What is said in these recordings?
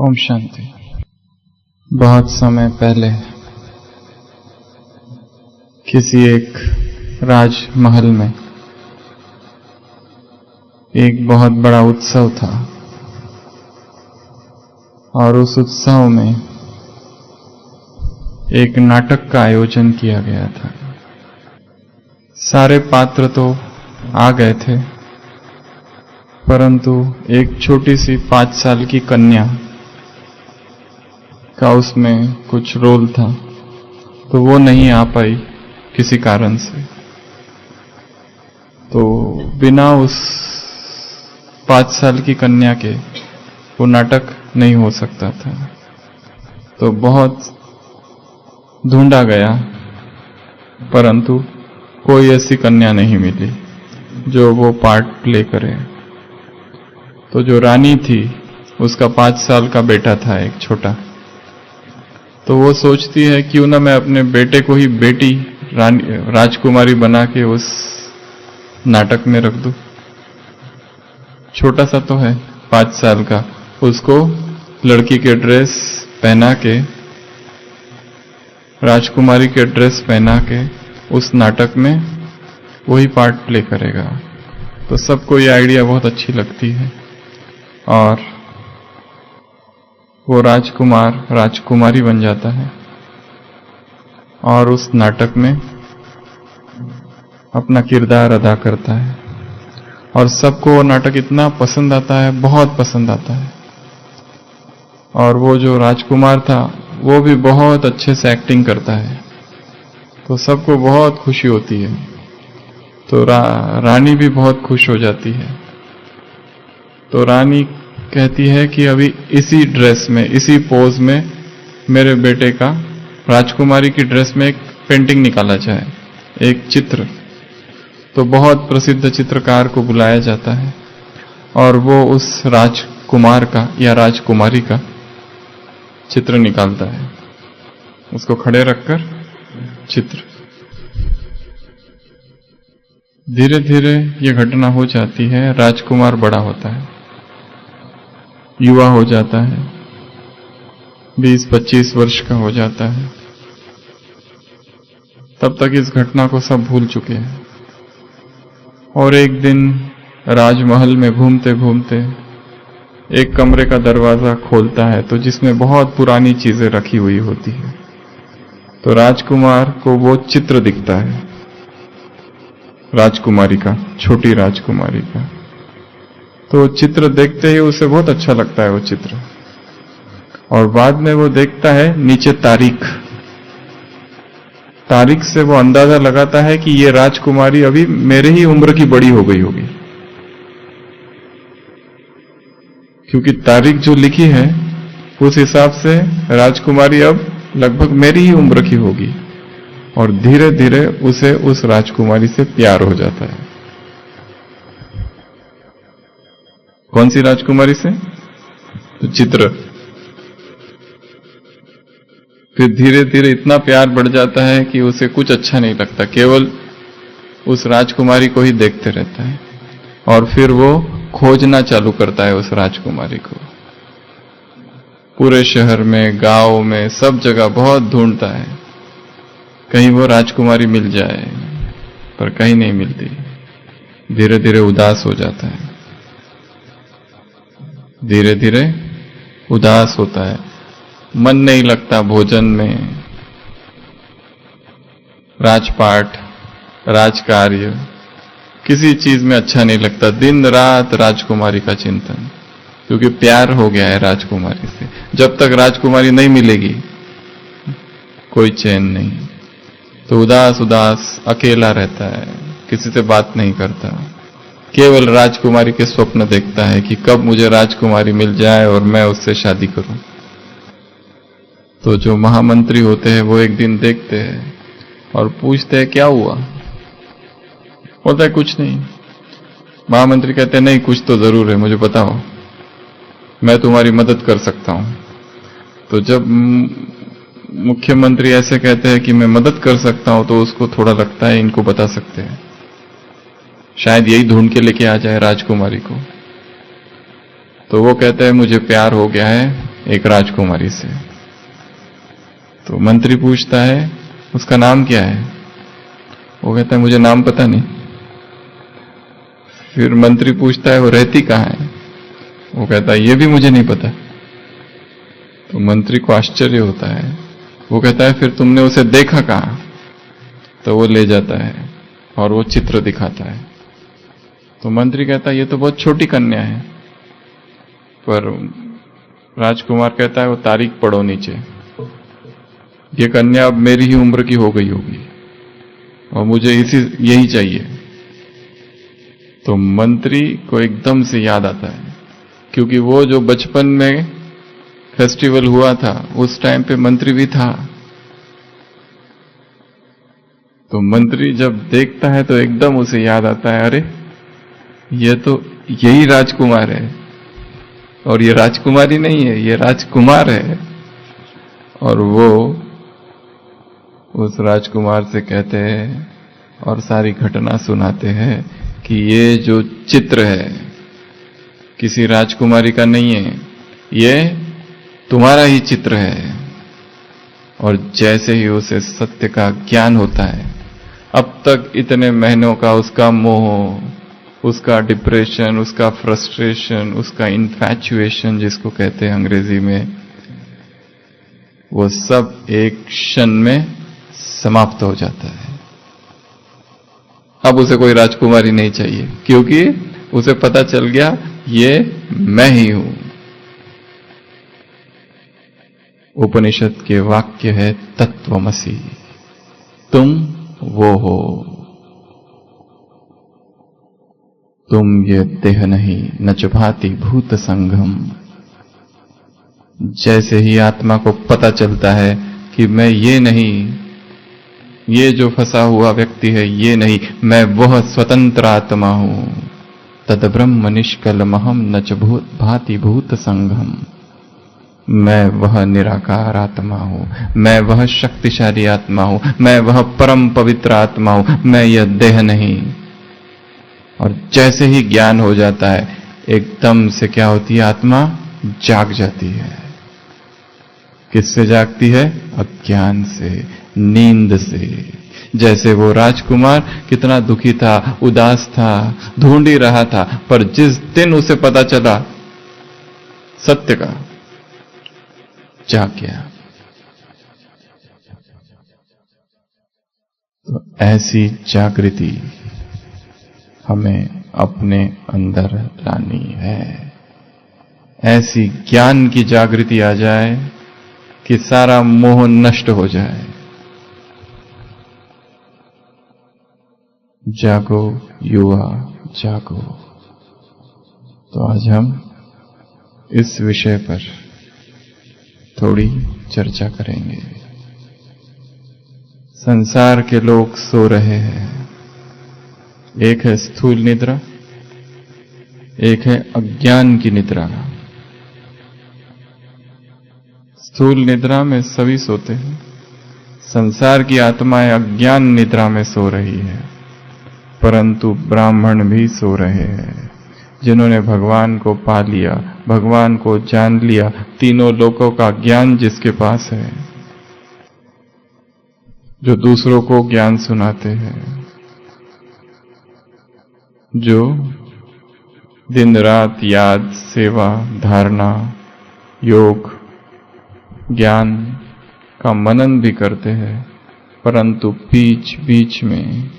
ओम शांति। बहुत समय पहले किसी एक राजमहल में एक बहुत बड़ा उत्सव था और उस उत्सव में एक नाटक का आयोजन किया गया था। सारे पात्र तो आ गए थे, परंतु एक छोटी सी 5 साल की कन्या का उसमें कुछ रोल था, तो वो नहीं आ पाई किसी कारण से। तो बिना उस 5 साल की कन्या के वो नाटक नहीं हो सकता था। तो बहुत ढूंढा गया, परंतु कोई ऐसी कन्या नहीं मिली जो वो पार्ट प्ले करे। तो जो रानी थी, उसका 5 साल का बेटा था, एक छोटा। तो वो सोचती है क्यों ना मैं अपने बेटे को ही बेटी राजकुमारी बना के उस नाटक में रख दूं। छोटा सा तो है, 5 साल का। उसको लड़की के ड्रेस पहना के, राजकुमारी के ड्रेस पहना के उस नाटक में वही पार्ट प्ले करेगा। तो सबको ये आइडिया बहुत अच्छी लगती है और वो राजकुमार राजकुमारी बन जाता है और उस नाटक में अपना किरदार अदा करता है। और सबको वो नाटक इतना पसंद आता है, बहुत पसंद आता है। और वो जो राजकुमार था वो भी बहुत अच्छे से एक्टिंग करता है, तो सबको बहुत खुशी होती है। तो रानी भी बहुत खुश हो जाती है। तो रानी कहती है कि अभी इसी ड्रेस में, इसी पोज में मेरे बेटे का राजकुमारी की ड्रेस में एक पेंटिंग निकाला जाए, एक चित्र। तो बहुत प्रसिद्ध चित्रकार को बुलाया जाता है और वो उस राजकुमार का या राजकुमारी का चित्र निकालता है, उसको खड़े रखकर चित्र। धीरे धीरे ये घटना हो जाती है। राजकुमार बड़ा होता है, युवा हो जाता है, 20-25 वर्ष का हो जाता है। तब तक इस घटना को सब भूल चुके हैं। और एक दिन राजमहल में घूमते घूमते एक कमरे का दरवाजा खोलता है, तो जिसमें बहुत पुरानी चीजें रखी हुई होती है। तो राजकुमार को वो चित्र दिखता है, राजकुमारी का, छोटी राजकुमारी का। तो चित्र देखते ही उसे बहुत अच्छा लगता है वो चित्र। और बाद में वो देखता है नीचे तारीख। तारीख से वो अंदाजा लगाता है कि ये राजकुमारी अभी मेरे ही उम्र की बड़ी हो गई होगी, क्योंकि तारीख जो लिखी है उस हिसाब से राजकुमारी अब लगभग मेरी ही उम्र की होगी। और धीरे धीरे उसे उस राजकुमारी से प्यार हो जाता है। कौन सी राजकुमारी से? तो चित्र। फिर धीरे धीरे इतना प्यार बढ़ जाता है कि उसे कुछ अच्छा नहीं लगता, केवल उस राजकुमारी को ही देखते रहता है। और फिर वो खोजना चालू करता है उस राजकुमारी को। पूरे शहर में, गांव में, सब जगह बहुत ढूंढता है, कहीं वो राजकुमारी मिल जाए, पर कहीं नहीं मिलती। धीरे धीरे उदास हो जाता है, धीरे धीरे उदास होता है। मन नहीं लगता भोजन में, राजपाट, राजकार्य, किसी चीज में अच्छा नहीं लगता। दिन रात राजकुमारी का चिंतन, क्योंकि प्यार हो गया है राजकुमारी से। जब तक राजकुमारी नहीं मिलेगी कोई चैन नहीं। तो उदास उदास अकेला रहता है, किसी से बात नहीं करता, केवल राजकुमारी के स्वप्न देखता है कि कब मुझे राजकुमारी मिल जाए और मैं उससे शादी करूं। तो जो महामंत्री होते हैं वो एक दिन देखते हैं और पूछते हैं क्या हुआ? बोलता है कुछ नहीं। महामंत्री कहते हैं नहीं, कुछ तो जरूर है, मुझे बताओ, मैं तुम्हारी मदद कर सकता हूं। तो जब मुख्यमंत्री ऐसे कहते हैं कि मैं मदद कर सकता हूं, तो उसको थोड़ा लगता है इनको बता सकते हैं, शायद यही ढूंढ के लेके आ जाए राजकुमारी को। तो वो कहते हैं मुझे प्यार हो गया है एक राजकुमारी से। तो मंत्री पूछता है उसका नाम क्या है? वो कहता है मुझे नाम पता नहीं। फिर मंत्री पूछता है वो रहती कहाँ है? वो कहता है ये भी मुझे नहीं पता। तो मंत्री को आश्चर्य होता है। वो कहता है फिर तुमने उसे देखा कहाँ? तो वो ले जाता है और वो चित्र दिखाता है। तो मंत्री कहता है ये तो बहुत छोटी कन्या है। पर राजकुमार कहता है वो तारीख पढ़ो नीचे, ये कन्या अब मेरी ही उम्र की हो गई होगी और मुझे यही चाहिए। तो मंत्री को एकदम से याद आता है, क्योंकि वो जो बचपन में फेस्टिवल हुआ था उस टाइम पे मंत्री भी था। तो मंत्री जब देखता है तो एकदम उसे याद आता है, अरे ये तो यही राजकुमार है, और ये राजकुमारी नहीं है, ये राजकुमार है। और वो उस राजकुमार से कहते हैं और सारी घटना सुनाते हैं कि ये जो चित्र है किसी राजकुमारी का नहीं है, ये तुम्हारा ही चित्र है। और जैसे ही उसे सत्य का ज्ञान होता है, अब तक इतने महीनों का उसका मोह, उसका डिप्रेशन, उसका फ्रस्ट्रेशन, उसका इन्फैचुएशन जिसको कहते हैं अंग्रेजी में, वो सब एक क्षण में समाप्त हो जाता है। अब उसे कोई राजकुमारी नहीं चाहिए, क्योंकि उसे पता चल गया ये मैं ही हूं। उपनिषद के वाक्य है तत्वमसि, तुम वो हो, तुम ये देह नहीं न च भाति भूत संगम। जैसे ही आत्मा को पता चलता है कि मैं ये नहीं, ये जो फंसा हुआ व्यक्ति है ये नहीं, मैं वह स्वतंत्र आत्मा हूं, तद ब्रह्म निष्कलमहम न च भाति भूत संगम। मैं वह निराकार आत्मा हूं, मैं वह शक्तिशाली आत्मा हूं, मैं वह परम पवित्र आत्मा हूं, मैं यह देह नहीं। और जैसे ही ज्ञान हो जाता है, एकदम से क्या होती है? आत्मा जाग जाती है। किससे जागती है? अज्ञान से, नींद से। जैसे वो राजकुमार कितना दुखी था, उदास था, ढूंढ ही रहा था, पर जिस दिन उसे पता चला सत्य का, जाग गया। तो ऐसी जागृति हमें अपने अंदर लानी है। ऐसी ज्ञान की जागृति आ जाए कि सारा मोह नष्ट हो जाए। जागो युवा जागो। तो आज हम इस विषय पर थोड़ी चर्चा करेंगे। संसार के लोग सो रहे हैं। एक है स्थूल निद्रा, एक है अज्ञान की निद्रा। स्थूल निद्रा में सभी सोते हैं। संसार की आत्माएं अज्ञान निद्रा में सो रही है, परंतु ब्राह्मण भी सो रहे हैं, जिन्होंने भगवान को पा लिया, भगवान को जान लिया, तीनों लोकों का ज्ञान जिसके पास है, जो दूसरों को ज्ञान सुनाते हैं, जो दिन रात याद, सेवा, धारणा, योग, ज्ञान का मनन भी करते हैं, परंतु बीच बीच में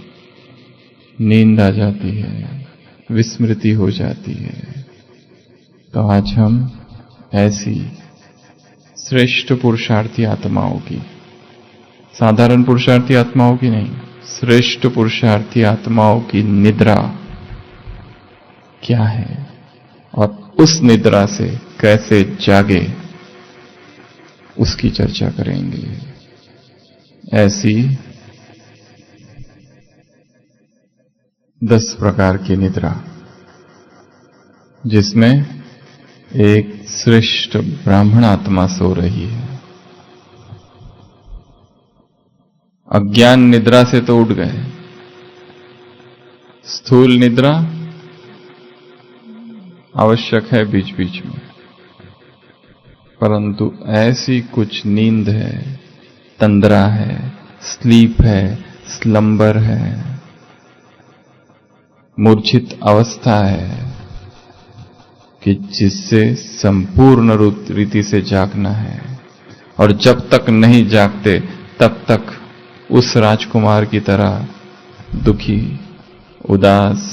नींद आ जाती है, विस्मृति हो जाती है। तो आज हम ऐसी श्रेष्ठ पुरुषार्थी आत्माओं की, साधारण पुरुषार्थी आत्माओं की नहीं, श्रेष्ठ पुरुषार्थी आत्माओं की निद्रा क्या है और उस निद्रा से कैसे जागे, उसकी चर्चा करेंगे। ऐसी 10 प्रकार की निद्रा, जिसमें एक श्रेष्ठ ब्राह्मण आत्मा सो रही है। अज्ञान निद्रा से तो उठ गए, स्थूल निद्रा आवश्यक है बीच बीच में, परंतु ऐसी कुछ नींद है, तंद्रा है, स्लीप है, स्लंबर है, मूर्छित अवस्था है कि जिससे संपूर्ण रीति से जागना है। और जब तक नहीं जागते तब तक उस राजकुमार की तरह दुखी, उदास,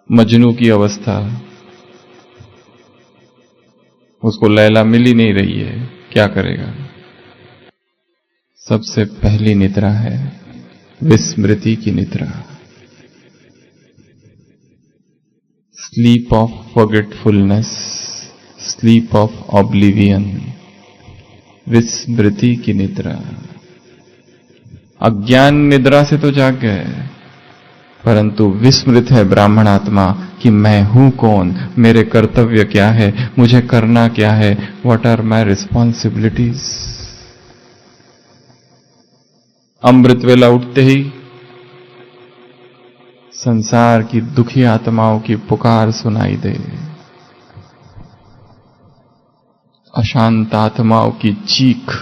मजनू की अवस्था, उसको लैला मिल ही नहीं रही है, क्या करेगा? सबसे पहली निद्रा है विस्मृति की निद्रा, sleep of forgetfulness, sleep of oblivion, विस्मृति की निद्रा। अज्ञान निद्रा से तो जाग गए, परंतु विस्मृत है ब्राह्मण आत्मा कि मैं हूं कौन, मेरे कर्तव्य क्या है, मुझे करना क्या है, व्हाट आर माय रिस्पॉन्सिबिलिटीज। अमृत वेला उठते ही संसार की दुखी आत्माओं की पुकार सुनाई दे, अशांत आत्माओं की चीख,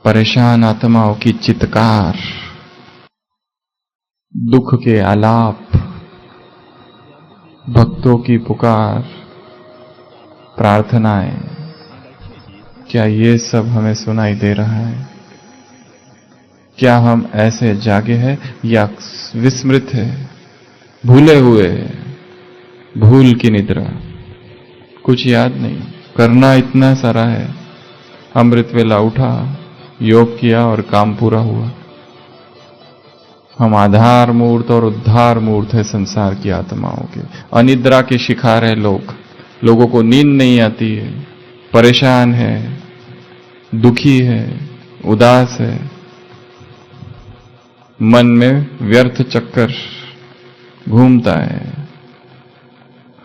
परेशान आत्माओं की चित्कार, दुख के आलाप, भक्तों की पुकार, प्रार्थनाएं, क्या ये सब हमें सुनाई दे रहा है? क्या हम ऐसे जागे हैं या विस्मृत है, भूले हुए, भूल की निद्रा, कुछ याद नहीं, करना इतना सारा है। अमृत वेला उठा, योग किया और काम पूरा हुआ। हम आधार मूर्त और उद्धार मूर्त है संसार की आत्माओं के। अनिद्रा के शिकार है लोग, लोगों को नींद नहीं आती है, परेशान है, दुखी है, उदास है, मन में व्यर्थ चक्कर घूमता है।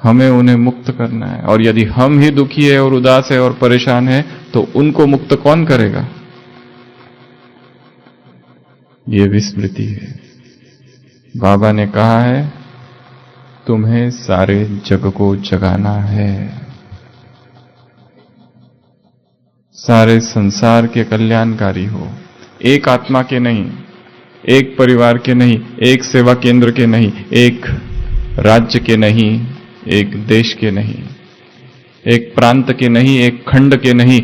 हमें उन्हें मुक्त करना है, और यदि हम ही दुखी है और उदास है और परेशान है तो उनको मुक्त कौन करेगा? ये विस्मृति है। बाबा ने कहा है तुम्हें सारे जग को जगाना है, सारे संसार के कल्याणकारी हो, एक आत्मा के नहीं, एक परिवार के नहीं, एक सेवा केंद्र के नहीं, एक राज्य के नहीं, एक देश के नहीं, एक प्रांत के नहीं, एक खंड के नहीं,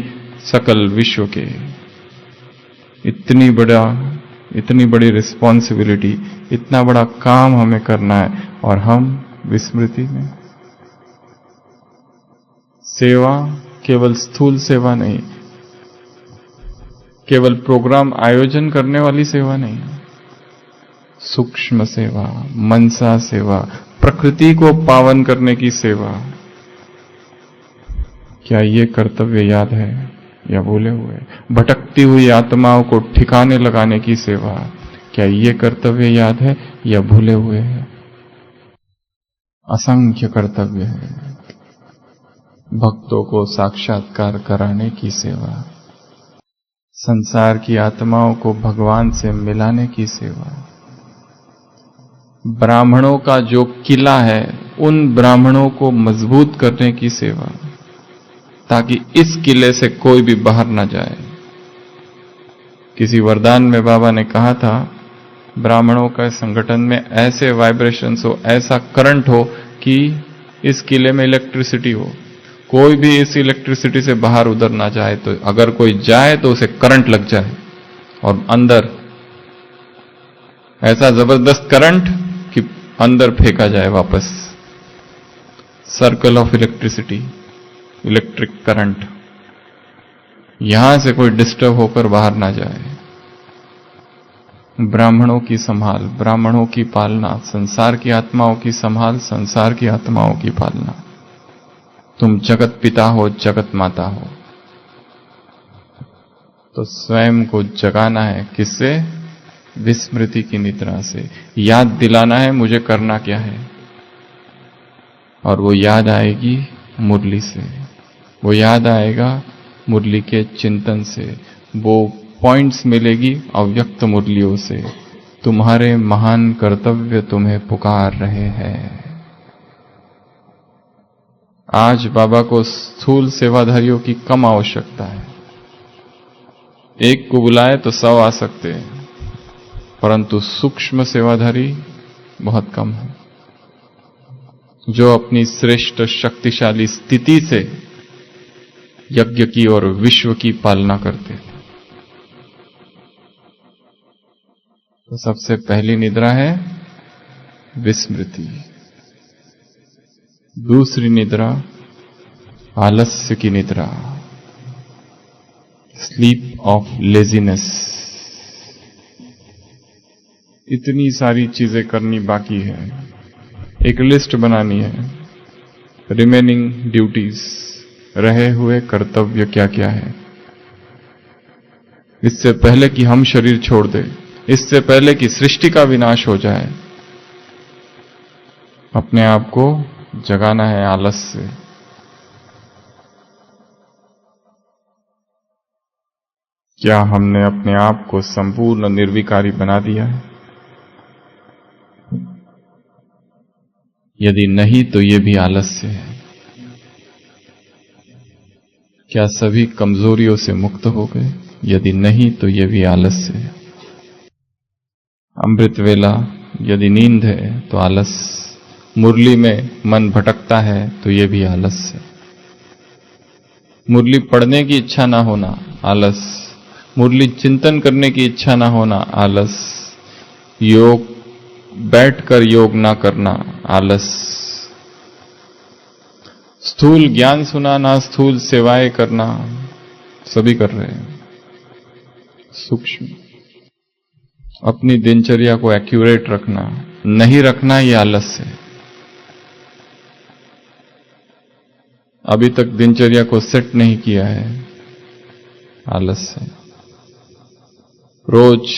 सकल विश्व के। इतनी बड़ी रिस्पॉन्सिबिलिटी, इतना बड़ा काम हमें करना है, और हम विस्मृति में। सेवा केवल स्थूल सेवा नहीं, केवल प्रोग्राम आयोजन करने वाली सेवा नहीं, सूक्ष्म सेवा, मनसा सेवा, प्रकृति को पावन करने की सेवा। क्या ये कर्तव्य याद है या भूले हुए? भटकती हुई आत्माओं को ठिकाने लगाने की सेवा, क्या ये कर्तव्य याद है या भूले हुए हैं? असंख्य कर्तव्य है। भक्तों को साक्षात्कार कराने की सेवा, संसार की आत्माओं को भगवान से मिलाने की सेवा, ब्राह्मणों का जो किला है उन ब्राह्मणों को मजबूत करने की सेवा, ताकि इस किले से कोई भी बाहर ना जाए। किसी वरदान में बाबा ने कहा था ब्राह्मणों का संगठन में ऐसे वाइब्रेशंस हो, ऐसा करंट हो कि इस किले में इलेक्ट्रिसिटी हो, कोई भी इस इलेक्ट्रिसिटी से बाहर उधर ना जाए। तो अगर कोई जाए तो उसे करंट लग जाए, और अंदर ऐसा जबरदस्त करंट कि अंदर फेंका जाए वापस। Circle of electricity, electric current, यहां से कोई डिस्टर्ब होकर बाहर ना जाए। ब्राह्मणों की संभाल, ब्राह्मणों की पालना, संसार की आत्माओं की संभाल, संसार की आत्माओं की पालना। तुम जगत पिता हो, जगत माता हो, तो स्वयं को जगाना है। किससे? विस्मृति की निद्रा से। याद दिलाना है मुझे करना क्या है, और वो याद आएगी मुरली से, वो याद आएगा मुरली के चिंतन से, वो पॉइंट्स मिलेगी अव्यक्त मुरलियों से। तुम्हारे महान कर्तव्य तुम्हें पुकार रहे हैं। आज बाबा को स्थूल सेवाधारियों की कम आवश्यकता है। एक को बुलाए तो 100 आ सकते हैं, परंतु सूक्ष्म सेवाधारी बहुत कम है, जो अपनी श्रेष्ठ शक्तिशाली स्थिति से यज्ञ की और विश्व की पालना करते हैं। तो सबसे पहली निद्रा है विस्मृति। दूसरी निद्रा आलस्य की निद्रा, स्लीप ऑफ लेजीनेस। इतनी सारी चीजें करनी बाकी है, एक लिस्ट बनानी है, रिमेनिंग ड्यूटीज, रहे हुए कर्तव्य क्या क्या है। इससे पहले कि हम शरीर छोड़ दें, इससे पहले कि सृष्टि का विनाश हो जाए, अपने आप को जगाना है आलस से। क्या हमने अपने आप को संपूर्ण निर्विकारी बना दिया है? यदि नहीं तो ये भी आलस्य है। क्या सभी कमजोरियों से मुक्त हो गए? यदि नहीं तो ये भी आलस्य है। अमृत वेला यदि नींद है तो आलस, मुरली में मन भटकता है तो ये भी आलस है। मुरली पढ़ने की इच्छा ना होना आलस, मुरली चिंतन करने की इच्छा ना होना आलस, योग बैठकर योग ना करना आलस, स्थूल ज्ञान सुनाना, स्थूल सेवाएं करना, सभी कर रहे हैं। सूक्ष्म अपनी दिनचर्या को एक्यूरेट रखना, नहीं रखना ये आलस्य है। अभी तक दिनचर्या को सेट नहीं किया है, आलस्य है। रोज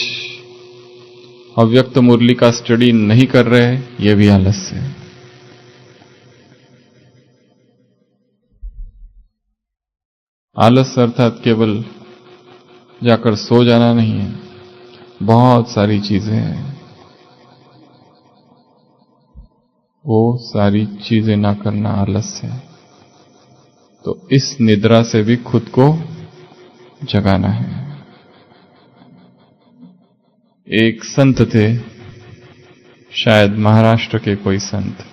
अव्यक्त मुरली का स्टडी नहीं कर रहे, ये भी आलस्य है। आलस अर्थात केवल जाकर सो जाना नहीं है, बहुत सारी चीजें हैं। वो सारी चीजें ना करना आलस्य है। तो इस निद्रा से भी खुद को जगाना है। एक संत थे, शायद महाराष्ट्र के कोई संत,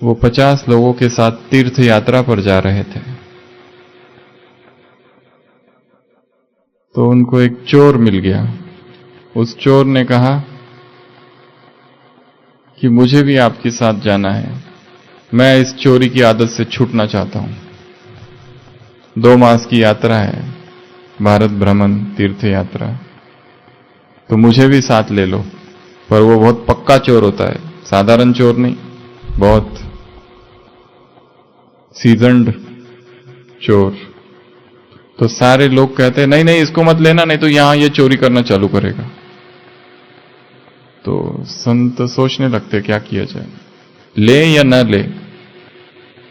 वो 50 लोगों के साथ तीर्थ यात्रा पर जा रहे थे। तो उनको एक चोर मिल गया। उस चोर ने कहा कि मुझे भी आपके साथ जाना है, मैं इस चोरी की आदत से छूटना चाहता हूं। 2 मास की यात्रा है, भारत भ्रमण तीर्थ यात्रा, तो मुझे भी साथ ले लो। पर वो बहुत पक्का चोर होता है, साधारण चोर नहीं, बहुत सीजन्ड चोर। तो सारे लोग कहते हैं नहीं नहीं इसको मत लेना, नहीं तो यहां ये चोरी करना चालू करेगा। तो संत सोचने लगते क्या किया जाए, ले या न ले।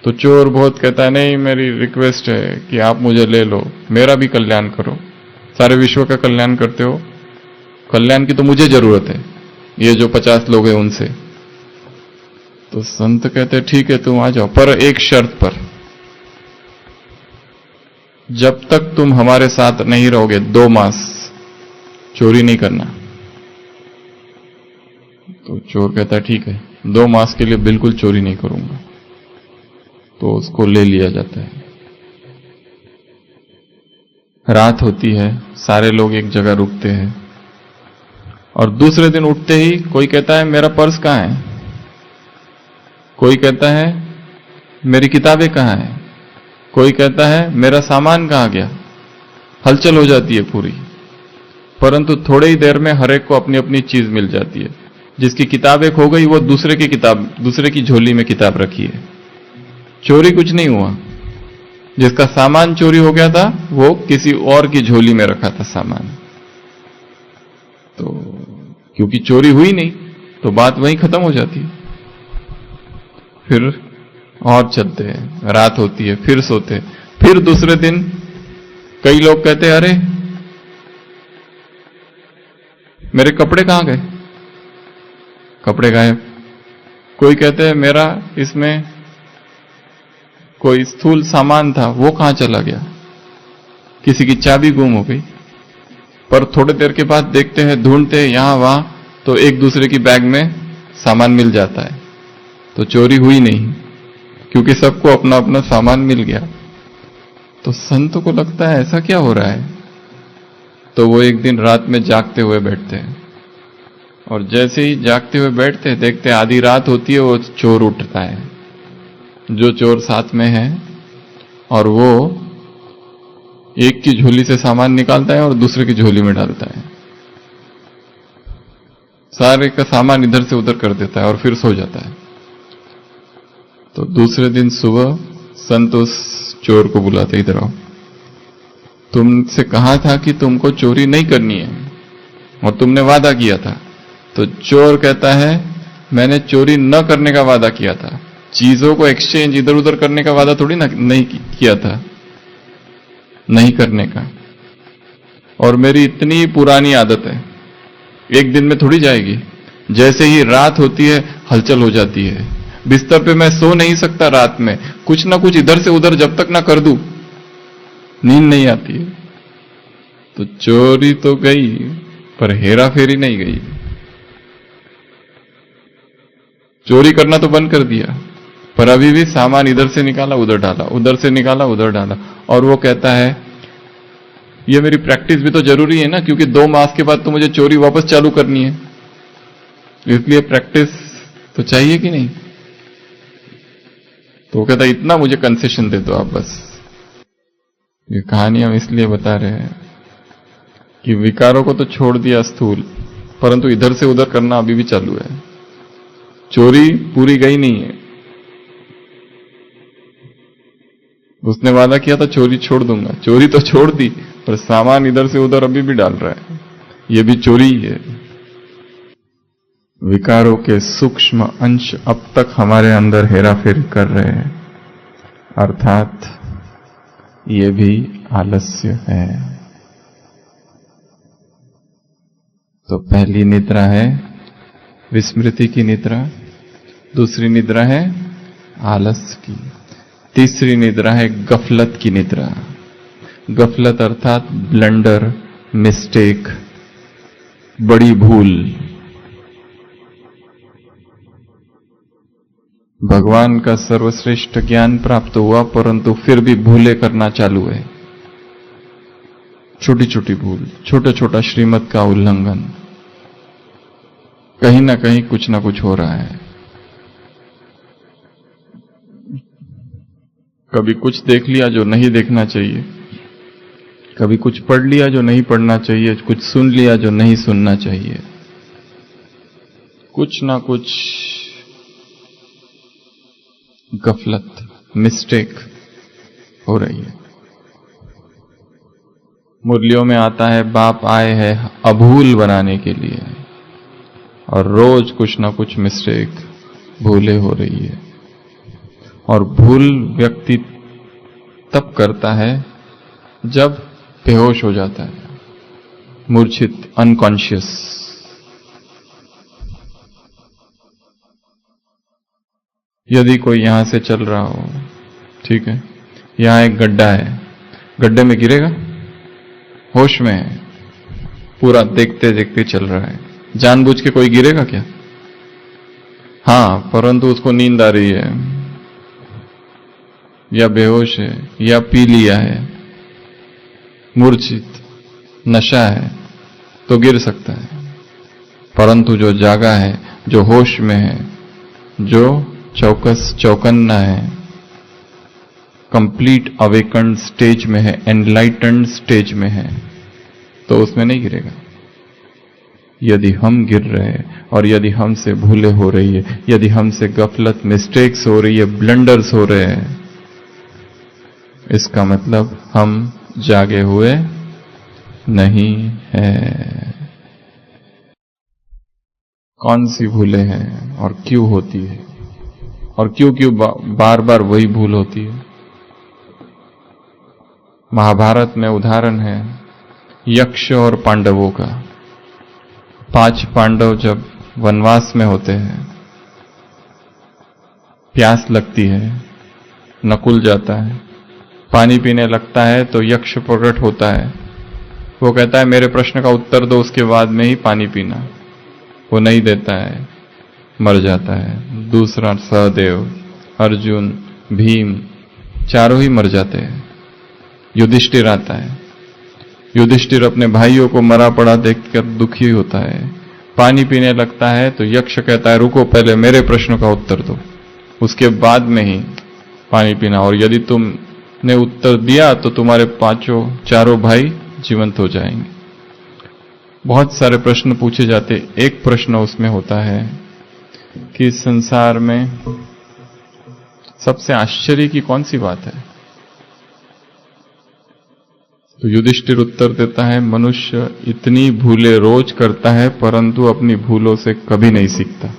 तो चोर बहुत कहता है नहीं, मेरी रिक्वेस्ट है कि आप मुझे ले लो, मेरा भी कल्याण करो, सारे विश्व का कल्याण करते हो, कल्याण की तो मुझे जरूरत है, ये जो 50 लोग हैं उनसे। तो संत कहते ठीक है तुम आ जाओ, पर एक शर्त पर, जब तक तुम हमारे साथ नहीं रहोगे 2 मास चोरी नहीं करना। तो चोर कहता ठीक है, 2 मास के लिए बिल्कुल चोरी नहीं करूंगा। तो उसको ले लिया जाता है। रात होती है, सारे लोग एक जगह रुकते हैं, और दूसरे दिन उठते ही कोई कहता है मेरा पर्स कहां है, कोई कहता है मेरी किताबें कहां हैं, कोई कहता है मेरा सामान कहां गया। हलचल हो जाती है पूरी, परंतु थोड़ी ही देर में हर एक को अपनी अपनी चीज मिल जाती है। जिसकी किताब एक हो गई वो दूसरे की झोली में किताब रखी है। चोरी कुछ नहीं हुआ, जिसका सामान चोरी हो गया था वो किसी और की झोली में रखा था सामान। तो क्योंकि चोरी हुई नहीं तो बात वहीं खत्म हो जाती है। फिर और चलते हैं, रात होती है, फिर सोते हैं। फिर दूसरे दिन कई लोग कहते हैं अरे मेरे कपड़े कहां गए, कपड़े गायब। कोई कहते हैं मेरा इसमें कोई स्थूल सामान था वो कहां चला गया, किसी की चाबी गुम हो गई, पर थोड़ी देर के बाद देखते हैं, ढूंढते हैं यहां वहां, तो एक दूसरे की बैग में सामान मिल जाता है। तो चोरी हुई नहीं, क्योंकि सबको अपना अपना सामान मिल गया। तो संतों को लगता है ऐसा क्या हो रहा है, तो वो एक दिन रात में जागते हुए बैठते हैं, और जैसे ही जागते हुए बैठते हैं, देखते हैं आधी रात होती है, वो चोर उठता है, जो चोर साथ में है, और वो एक की झोली से सामान निकालता है और दूसरे की झोली में डालता है, सारे का सामान इधर से उधर कर देता है और फिर सो जाता है। तो दूसरे दिन सुबह संत उस चोर को बुलाते, इधर आओ, तुमसे कहा था कि तुमको चोरी नहीं करनी है और तुमने वादा किया था। तो चोर कहता है, मैंने चोरी न करने का वादा किया था, चीजों को एक्सचेंज इधर उधर करने का वादा थोड़ी ना नहीं किया था, नहीं करने का। और मेरी इतनी पुरानी आदत है, एक दिन में थोड़ी जाएगी। जैसे ही रात होती है हलचल हो जाती है, बिस्तर पे मैं सो नहीं सकता रात में, कुछ ना कुछ इधर से उधर जब तक ना कर दूं नींद नहीं आती है। तो चोरी तो गई, पर हेरा फेरी नहीं गई। चोरी करना तो बंद कर दिया, पर अभी भी सामान इधर से निकाला उधर डाला, उधर से निकाला उधर डाला। और वो कहता है, ये मेरी प्रैक्टिस भी तो जरूरी है ना, क्योंकि 2 मास के बाद तो मुझे चोरी वापस चालू करनी है, इसलिए प्रैक्टिस तो चाहिए कि नहीं। तो वो कहता है, इतना मुझे कंसेशन दे दो आप बस। ये कहानी हम इसलिए बता रहे हैं कि विकारों को तो छोड़ दिया स्थूल, परंतु इधर से उधर करना अभी भी चालू है। चोरी पूरी गई नहीं है, उसने वादा किया था चोरी छोड़ दूंगा, चोरी तो छोड़ दी, पर सामान इधर से उधर अभी भी डाल रहा है, ये भी चोरी ही है। विकारों के सूक्ष्म अंश अब तक हमारे अंदर हेराफेरी कर रहे हैं, अर्थात ये भी आलस्य है। तो पहली निद्रा है विस्मृति की निद्रा, दूसरी निद्रा है आलस्य की, तीसरी निद्रा है गफलत की निद्रा। गफलत अर्थात ब्लंडर, मिस्टेक, बड़ी भूल। भगवान का सर्वश्रेष्ठ ज्ञान प्राप्त हुआ, परंतु फिर भी भूले करना चालू है। छोटी छोटी भूल, छोटा छोटा श्रीमत का उल्लंघन, कहीं ना कहीं कुछ ना कुछ हो रहा है। कभी कुछ देख लिया जो नहीं देखना चाहिए, कभी कुछ पढ़ लिया जो नहीं पढ़ना चाहिए, कुछ सुन लिया जो नहीं सुनना चाहिए, कुछ ना कुछ गफलत, मिस्टेक हो रही है। मुरलियों में आता है, बाप आए हैं अभूल बनाने के लिए, और रोज कुछ ना कुछ मिस्टेक, भूले हो रही है। और भूल व्यक्ति तब करता है जब बेहोश हो जाता है, मूर्छित, अनकॉन्शियस। यदि कोई यहां से चल रहा हो, ठीक है, यहां एक गड्ढा है, गड्ढे में गिरेगा, होश में है, पूरा देखते देखते चल रहा है, जानबूझ के कोई गिरेगा क्या? हां, परंतु उसको नींद आ रही है, या बेहोश है, या पी लिया है, मूर्छित, नशा है, तो गिर सकता है। परंतु जो जागा है, जो होश में है, जो चौकस चौकन्ना है, कंप्लीट अवेकन्ड स्टेज में है, एनलाइटेंड स्टेज में है, तो उसमें नहीं गिरेगा। यदि हम गिर रहे हैं, और यदि हमसे भूले हो रही है, यदि हमसे गफलत, मिस्टेक्स हो रही है, ब्लंडर्स हो रहे हैं, इसका मतलब हम जागे हुए नहीं है। कौन सी भूले हैं और क्यों होती है, और क्यों क्यों बार बार वही भूल होती है? महाभारत में उदाहरण है यक्ष और पांडवों का। 5 पांडव जब वनवास में होते हैं, प्यास लगती है, नकुल जाता है, पानी पीने लगता है तो यक्ष प्रकट होता है। वो कहता है मेरे प्रश्न का उत्तर दो, उसके बाद में ही पानी पीना। वो नहीं देता है, मर जाता है। दूसरा सहदेव, अर्जुन, भीम, चारों ही मर जाते हैं। युधिष्ठिर आता है। युधिष्ठिर अपने भाइयों को मरा पड़ा देखकर दुखी होता है, पानी पीने लगता है तो यक्ष कहता है रुको, पहले मेरे प्रश्नों का उत्तर दो, उसके बाद में ही पानी पीना, और यदि तुमने उत्तर दिया तो तुम्हारे चारों भाई जीवंत हो जाएंगे। बहुत सारे प्रश्न पूछे जाते। एक प्रश्न उसमें होता है कि संसार में सबसे आश्चर्य की कौन सी बात है? तो युधिष्ठिर उत्तर देता है मनुष्य इतनी भूलें रोज करता है परंतु अपनी भूलों से कभी नहीं सीखता।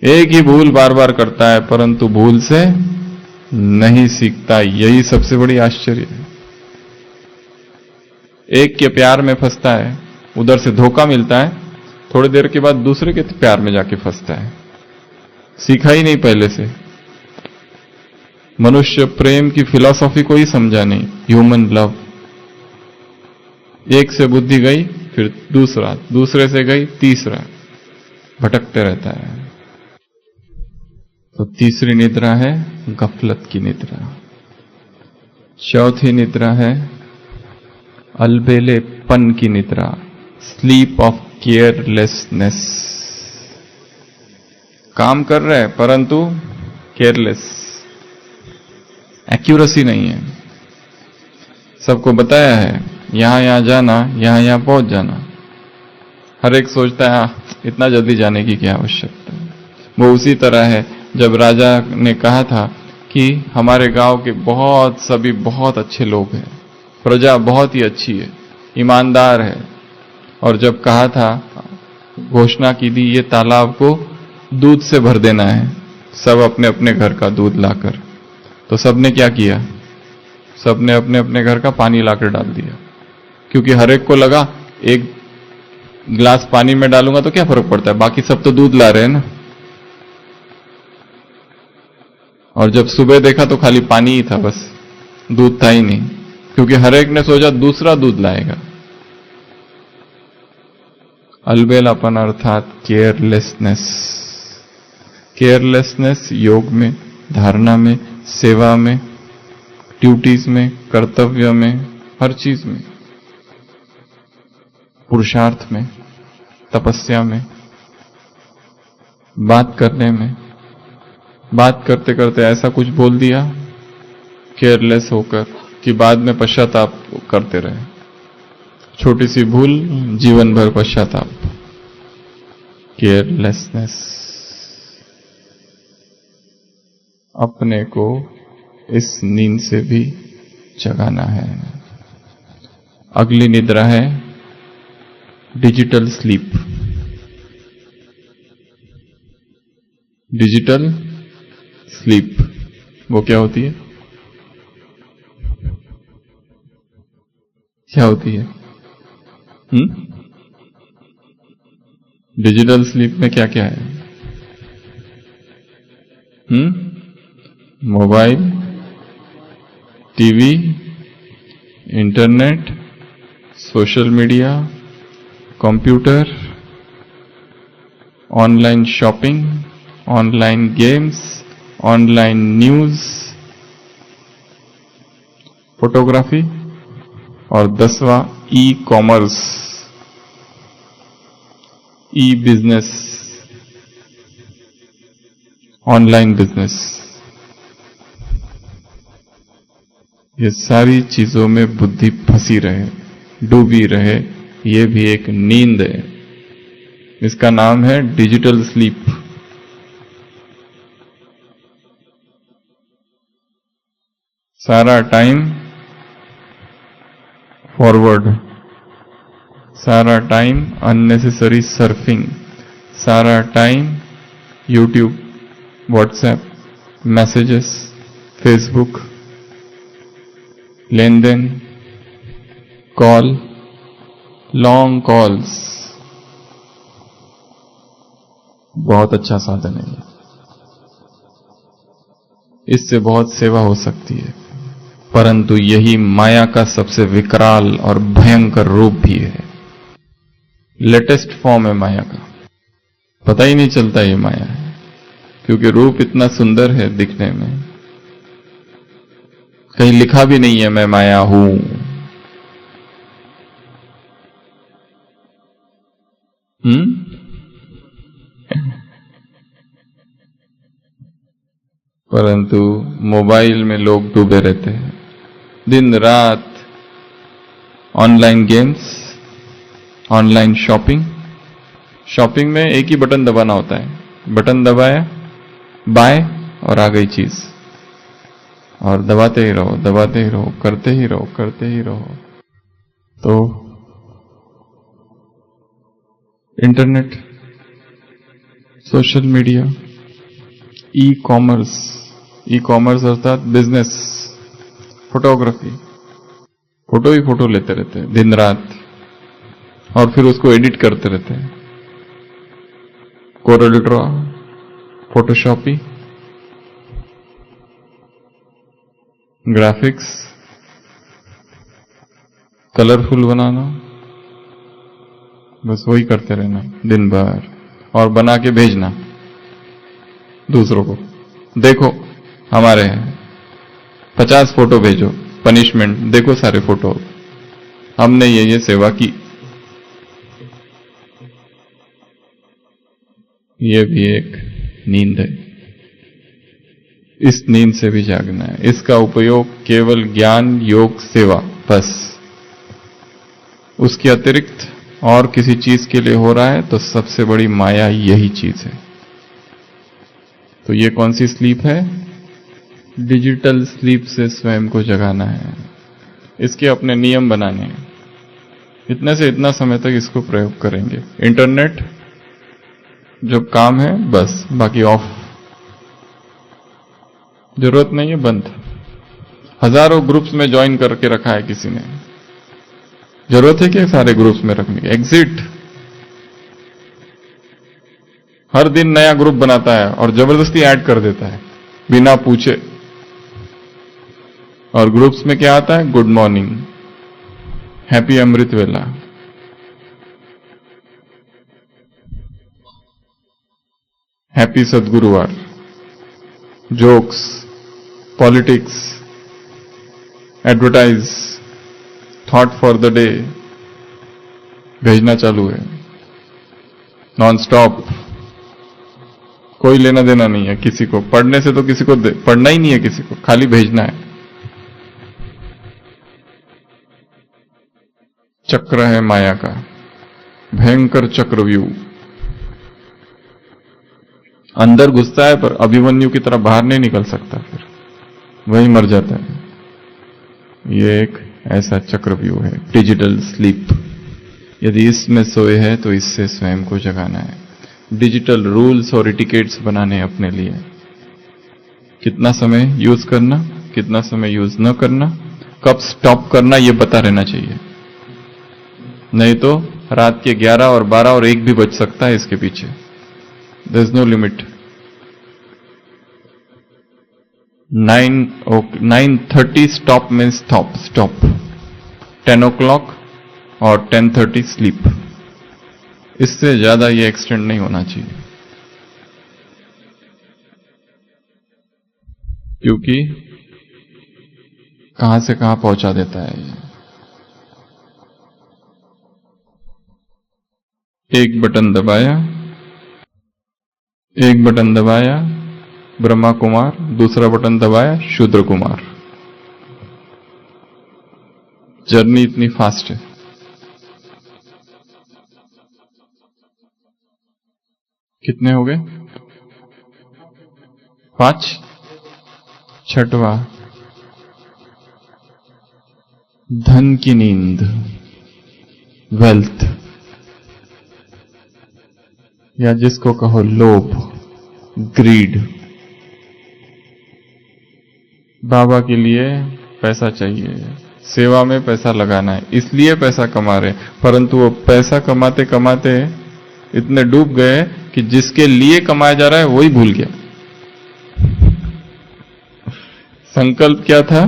एक ही भूल बार बार करता है परंतु भूल से नहीं सीखता। यही सबसे बड़ी आश्चर्य है। एक के प्यार में फंसता है, उधर से धोखा मिलता है, थोड़ी देर के बाद दूसरे के प्यार में जाके फंसता है, सीखा ही नहीं पहले से। मनुष्य प्रेम की फिलॉसफी को ही समझा नहीं, ह्यूमन लव। एक से बुद्धि गई, फिर दूसरा, दूसरे से गई तीसरा, भटकते रहता है। तो तीसरी निद्रा है गफलत की निद्रा। चौथी निद्रा है अलबेलेपन की निद्रा, स्लीप ऑफ केयरलेसनेस। काम कर रहे हैं परंतु केयरलेस, एक्यूरेसी नहीं है। सबको बताया है यहां यहां जाना, यहां यहां पहुंच जाना, हर एक सोचता है इतना जल्दी जाने की क्या आवश्यकता है। वो उसी तरह है जब राजा ने कहा था कि हमारे गांव के सभी बहुत अच्छे लोग हैं, प्रजा बहुत ही अच्छी है, ईमानदार है, और जब कहा था, घोषणा की थी ये तालाब को दूध से भर देना है, सब अपने अपने घर का दूध लाकर, तो सबने क्या किया? सबने अपने अपने घर का पानी लाकर डाल दिया, क्योंकि हर एक को लगा एक गिलास पानी में डालूंगा तो क्या फर्क पड़ता है, बाकी सब तो दूध ला रहे हैं ना। और जब सुबह देखा तो खाली पानी ही था, बस दूध था ही नहीं, क्योंकि हर एक ने सोचा दूसरा दूध लाएगा। अलबेलापन अर्थात केयरलेसनेस। केयरलेसनेस योग में, धारणा में, सेवा में, ड्यूटीज में, कर्तव्य में, हर चीज में, पुरुषार्थ में, तपस्या में, बात करने में, बात करते करते ऐसा कुछ बोल दिया केयरलेस होकर कि बाद में पश्चाताप करते रहे। छोटी सी भूल, जीवन भर पश्चाताप। केयरलेसनेस। अपने को इस नींद से भी जगाना है। अगली निद्रा है डिजिटल स्लीप। डिजिटल स्लीप वो क्या होती है? क्या होती है? डिजिटल स्लीप में क्या क्या है? Mobile, TV, internet, social media, computer, online shopping, online games, online news, photography, और 10वां ई कॉमर्स, ई बिजनेस, ऑनलाइन बिजनेस। ये सारी चीजों में बुद्धि फंसी रहे, डूबी रहे, ये भी एक नींद है। इसका नाम है डिजिटल स्लीप। सारा टाइम फॉरवर्ड, सारा टाइम अननेसेसरी सर्फिंग, सारा time YouTube, WhatsApp, messages, Facebook, लेन देन, कॉल, लॉन्ग कॉल्स। बहुत अच्छा साधन है। इससे बहुत सेवा हो सकती है, परंतु यही माया का सबसे विकराल और भयंकर रूप भी है। लेटेस्ट फॉर्म है माया का, पता ही नहीं चलता ये माया है, क्योंकि रूप इतना सुंदर है दिखने में। कहीं लिखा भी नहीं है मैं माया हूं। परंतु मोबाइल में लोग डूबे रहते हैं दिन रात। Online games, online shopping. Shopping में एक ही बटन दबाना होता है, बटन दबाया, बाय, और आ गई चीज, और दबाते ही रहो, दबाते ही रहो, करते ही रहो, करते ही रहो। तो internet, social media, e commerce, e commerce अर्थात बिजनेस, फोटोग्राफी, फोटो ही फोटो लेते रहते हैं दिन रात, और फिर उसको एडिट करते रहते हैं। कोरल ड्रॉ, फोटोशॉपी, ग्राफिक्स, कलरफुल बनाना, बस वही करते रहना दिन भर, और बना के भेजना दूसरों को। देखो हमारे हैं 50 फोटो भेजो, पनिशमेंट देखो सारे फोटो, हमने ये सेवा की। ये भी एक नींद है, इस नींद से भी जागना है। इसका उपयोग केवल ज्ञान, योग, सेवा, बस। उसके अतिरिक्त और किसी चीज के लिए हो रहा है तो सबसे बड़ी माया यही चीज है। तो ये कौन सी स्लीप है? डिजिटल स्लीप से स्वयं को जगाना है। इसके अपने नियम बनाने हैं। इतने से इतना समय तक इसको प्रयोग करेंगे। इंटरनेट जब काम है बस, बाकी ऑफ, जरूरत नहीं है, बंद। हजारों ग्रुप्स में ज्वाइन करके रखा है किसी ने, जरूरत है कि सारे ग्रुप्स में रखने की? एग्जिट। हर दिन नया ग्रुप बनाता है और जबरदस्ती ऐड कर देता है बिना पूछे। और ग्रुप्स में क्या आता है? Good morning, happy Amrit Vela, happy सदगुरुवार, jokes, politics, advertise, thought for the day भेजना चालू है नॉन स्टॉप। कोई लेना देना नहीं है किसी को, पढ़ने से तो किसी को पढ़ना ही नहीं है, किसी को खाली भेजना है। चक्र है माया का, भयंकर चक्रव्यूह। अंदर घुसता है पर अभिमन्यु की तरह बाहर नहीं निकल सकता, फिर वही मर जाता है। ये एक ऐसा चक्रव्यूह है, डिजिटल स्लीप। यदि इसमें सोए है तो इससे स्वयं को जगाना है। डिजिटल रूल्स और इटिकेट्स बनाने अपने लिए। कितना समय यूज करना, कितना समय यूज न करना, कब स्टॉप करना, यह पता रहना चाहिए। नहीं तो रात के 11 और 12 और 1 भी बज सकता है इसके पीछे। There is no limit. 9:30 stop means stop. 10 o'clock और 10:30 स्लीप। इससे ज्यादा ये एक्सटेंड नहीं होना चाहिए, क्योंकि कहां से कहां पहुंचा देता है ये। एक बटन दबाया ब्रह्मा कुमार, दूसरा बटन दबाया शूद्र कुमार। जर्नी इतनी फास्ट है। कितने हो गए? 5। छठवां, धन की नींद, वेल्थ, या जिसको कहो लोभ, ग्रीड। बाबा के लिए पैसा चाहिए, सेवा में पैसा लगाना है, इसलिए पैसा कमा रहे, परंतु वो पैसा कमाते कमाते इतने डूब गए कि जिसके लिए कमाया जा रहा है वही भूल गया। संकल्प क्या था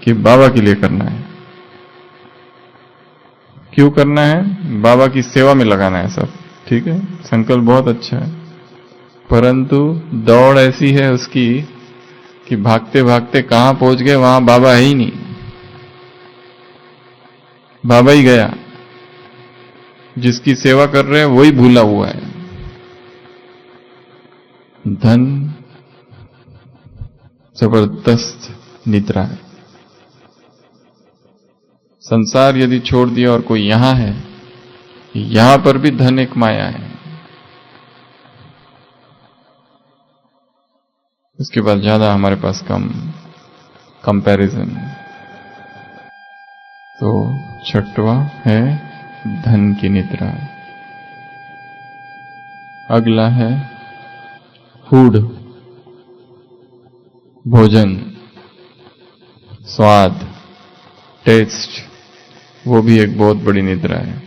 कि बाबा के लिए करना है। क्यों करना है? बाबा की सेवा में लगाना है सब। ठीक है, संकल्प बहुत अच्छा है, परंतु दौड़ ऐसी है उसकी कि भागते भागते कहां पहुंच गए, वहां बाबा है ही नहीं, बाबा ही गया। जिसकी सेवा कर रहे हैं वही भूला हुआ है। धन जबरदस्त निद्रा है। संसार यदि छोड़ दिया और कोई यहां है, यहां पर भी धन एक माया है। उसके बाद ज्यादा हमारे पास कम कंपैरिजन। तो छठवां है धन की निद्रा। अगला है फूड, भोजन, स्वाद, टेस्ट, वो भी एक बहुत बड़ी निद्रा है।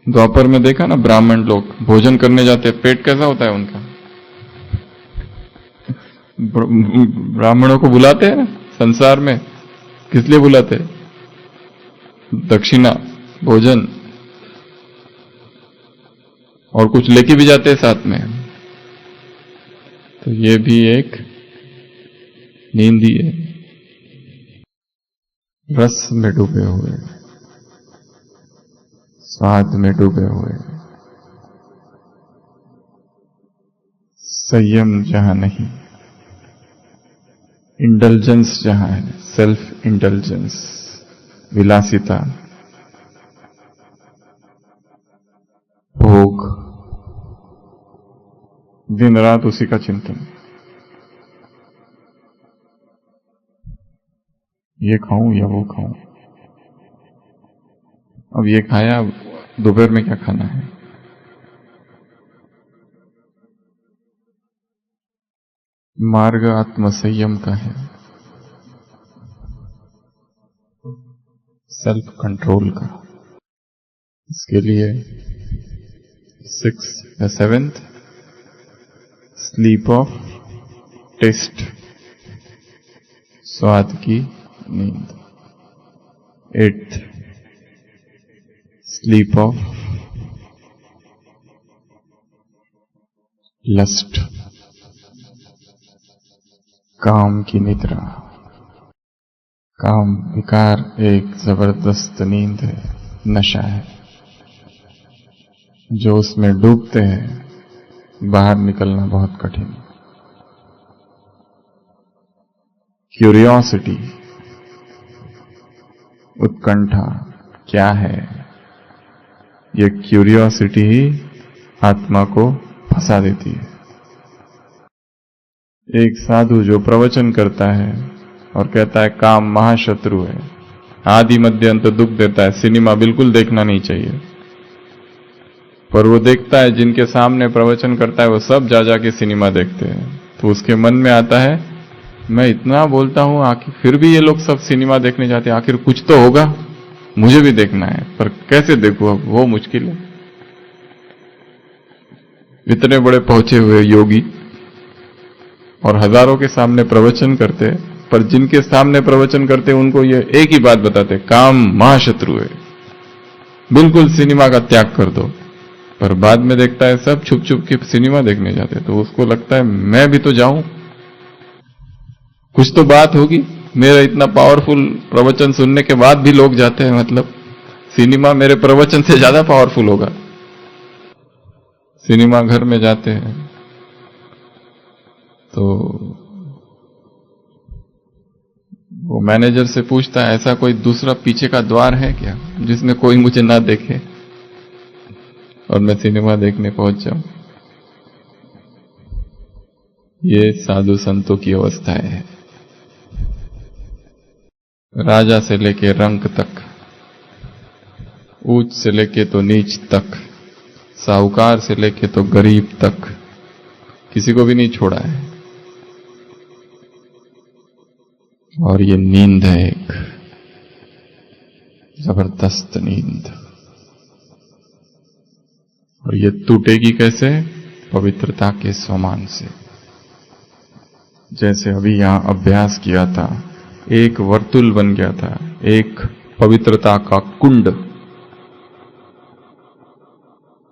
द्वापर में देखा ना, ब्राह्मण लोग भोजन करने जाते हैं, पेट कैसा होता है उनका। ब्राह्मणों को बुलाते हैं ना संसार में, किस लिए बुलाते हैं? दक्षिणा, भोजन, और कुछ लेके भी जाते हैं साथ में। तो ये भी एक नींद ही है। रस में डूबे हुए, स्वाद में डूबे हुए, संयम जहां नहीं, इंडल्जेंस जहां है, सेल्फ इंडल्जेंस, विलासिता, भोग, दिन रात उसी का चिंतन। ये खाऊं या वो खाऊं, अब ये खाया, दोपहर में क्या खाना है। मार्ग आत्म संयम का है, सेल्फ कंट्रोल का। इसके लिए 6 या 7th स्लीप ऑफ टेस्ट, स्वाद की नींद। 8th स्लीप ऑफ लस्ट, काम की निद्रा। काम विकार एक जबरदस्त नींद है, नशा है। जो उसमें डूबते हैं बाहर निकलना बहुत कठिन। क्यूरियोसिटी, उत्कंठा क्या है, ये क्यूरियोसिटी ही आत्मा को फंसा देती है। एक साधु जो प्रवचन करता है और कहता है काम महाशत्रु है, आदि मध्य अंत दुख देता है, सिनेमा बिल्कुल देखना नहीं चाहिए, पर वो देखता है जिनके सामने प्रवचन करता है वो सब जा जाके सिनेमा देखते हैं। तो उसके मन में आता है मैं इतना बोलता हूं, आखिर फिर भी ये लोग सब सिनेमा देखने जाते हैं, आखिर कुछ तो होगा, मुझे भी देखना है, पर कैसे देखूं, अब वो मुश्किल है। इतने बड़े पहुंचे हुए योगी और हजारों के सामने प्रवचन करते, पर जिनके सामने प्रवचन करते उनको ये एक ही बात बताते, काम महाशत्रु है, बिल्कुल सिनेमा का त्याग कर दो। पर बाद में देखता है सब छुप छुप के सिनेमा देखने जाते, तो उसको लगता है मैं भी तो जाऊं, कुछ तो बात होगी। मेरा इतना पावरफुल प्रवचन सुनने के बाद भी लोग जाते हैं, मतलब सिनेमा मेरे प्रवचन से ज्यादा पावरफुल होगा। सिनेमा घर में जाते हैं तो वो मैनेजर से पूछता है ऐसा कोई दूसरा पीछे का द्वार है क्या जिसमें कोई मुझे ना देखे और मैं सिनेमा देखने पहुंच जाऊं। ये साधु संतों की अवस्था है। राजा से लेके रंक तक, ऊंच से लेके तो नीच तक, साहूकार से लेके तो गरीब तक, किसी को भी नहीं छोड़ा है। और ये नींद है, एक जबरदस्त नींद। और ये टूटेगी कैसे? पवित्रता के समान से। जैसे अभी यहां अभ्यास किया था, एक वर्तुल बन गया था, एक पवित्रता का कुंड।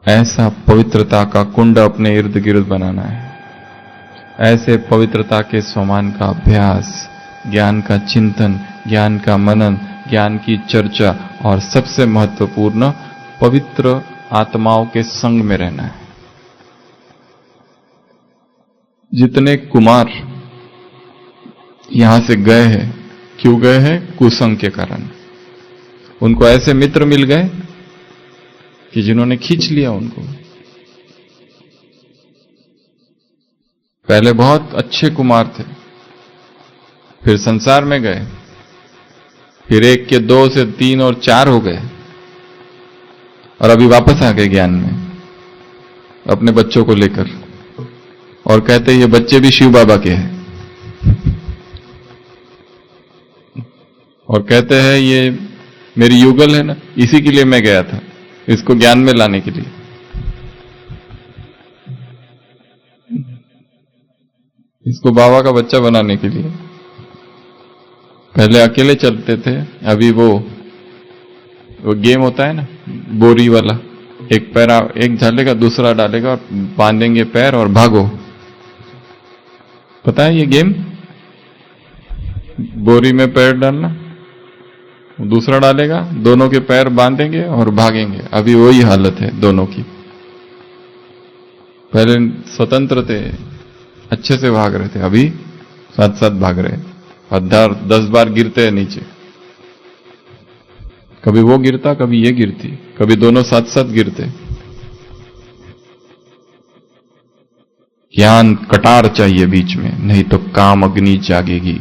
ऐसा पवित्रता का कुंड अपने इर्द गिर्द बनाना है। ऐसे पवित्रता के समान का अभ्यास, ज्ञान का चिंतन, ज्ञान का मनन, ज्ञान की चर्चा और सबसे महत्वपूर्ण पवित्र आत्माओं के संग में रहना है। जितने कुमार यहां से गए हैं, क्यों गए हैं? कुसंग के कारण। उनको ऐसे मित्र मिल गए कि जिन्होंने खींच लिया उनको। पहले बहुत अच्छे कुमार थे, फिर संसार में गए, फिर एक के 2 से 3 और 4 हो गए, और अभी वापस आ गए ज्ञान में अपने बच्चों को लेकर, और कहते ये बच्चे भी शिव बाबा के हैं, और कहते हैं ये मेरी युगल है ना, इसी के लिए मैं गया था, इसको ज्ञान में लाने के लिए। इसको बाबा का बच्चा बनाने के लिए। पहले अकेले चलते थे, अभी वो गेम होता है ना बोरी वाला, एक पैर एक डालेगा, दूसरा डालेगा, बांधेंगे पैर और भागो। पता है ये गेम? बोरी में पैर डालना, दूसरा डालेगा, दोनों के पैर बांधेंगे और भागेंगे। अभी वही हालत है दोनों की। पहले स्वतंत्र थे, अच्छे से भाग रहे थे, अभी साथ साथ भाग रहे हैं, 10 बार गिरते हैं नीचे। कभी वो गिरता, कभी ये गिरती, कभी दोनों साथ साथ गिरते। ज्ञान कटार चाहिए बीच में, नहीं तो काम अग्नि जागेगी।